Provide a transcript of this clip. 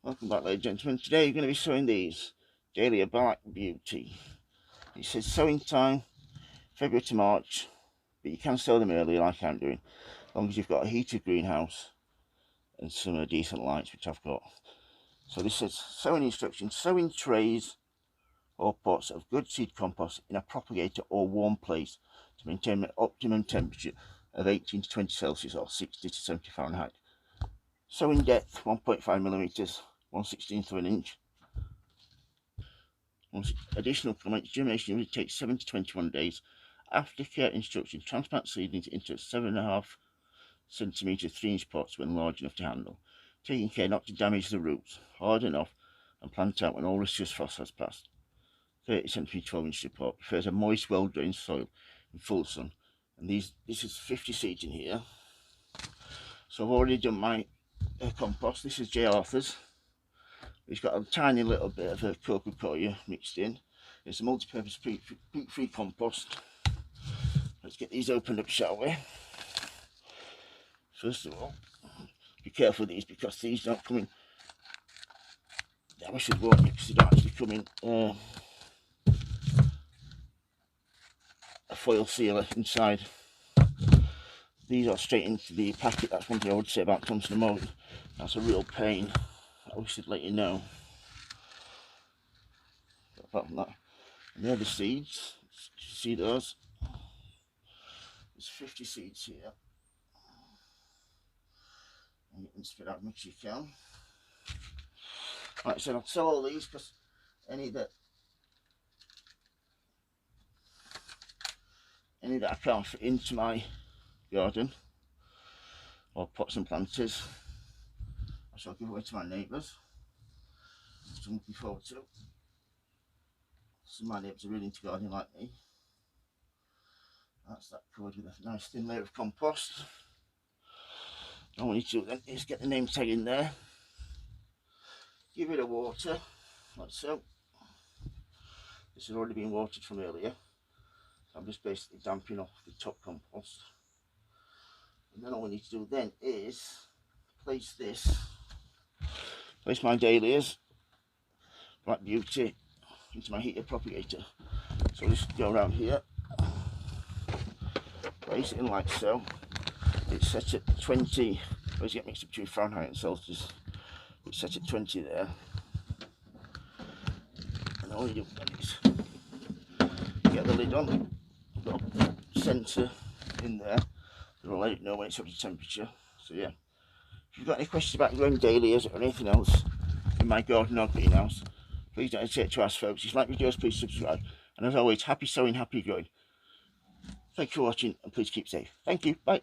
Welcome back, ladies and gentlemen. Today you're going to be sewing these Dahlia Black Beauty. It says sewing time February to March, but you can sew them early like I'm doing, as long as you've got a heated greenhouse and some decent lights, which I've got. So this says sewing instructions: sow in trays or pots of good seed compost in a propagator or warm place to maintain an optimum temperature of 18 to 20 Celsius or 60 to 70 Fahrenheit. Sewing depth 1.5 millimeters, 1/16 of an inch. Additional comments: germination usually takes 7 to 21 days. Aftercare instructions: transplant seedlings into 7.5 cm 3-inch pots when large enough to handle, taking care not to damage the roots. Harden off and plant out when all resistant frost has passed. 30 cm 12-inch pot. Prefers a moist, well-drained soil in full sun. And this is 50 seeds in here. So I've already done my compost. This is J. Arthur's. It's got a tiny little bit of a cocoa mixed in. It's a multi-purpose peat-free compost. Let's get these opened up, shall we? First of all, be careful of these, because these don't come in. I should warn you, because they don't actually come in a foil sealer inside. These are straight into the packet. That's one thing I would say about Thompson & Morgan. That's a real pain. I wish I'd let you know. But apart from that, and they're the seeds. You see those? There's 50 seeds here. And you can spit out as much as you can. Like I said, I'll sell all these because any that I can't fit into my garden or pots and planters, I shall give away to my neighbours, which I'm looking forward to. Some of my neighbours are really into gardening like me. That's that covered with a nice thin layer of compost. All we need to do then is get the name tag in there, give it a water, like so. This has already been watered from earlier, so I'm just basically damping off the top compost. And then all we need to do then is place my Dahlias Black Beauty into my heater propagator. So I'll just go around here, place it in like so. It's set at 20, I always get mixed up between Fahrenheit and Celsius. It's set at 20 there. And all you do then is get the lid on, got a sensor in there that'll let it know when it's up to temperature. So yeah, if you've got any questions about growing dahlias or anything else in my garden or greenhouse, please don't hesitate to ask, folks. If you like videos, please subscribe. And as always, happy sowing, happy growing. Thank you for watching, and please keep safe. Thank you. Bye.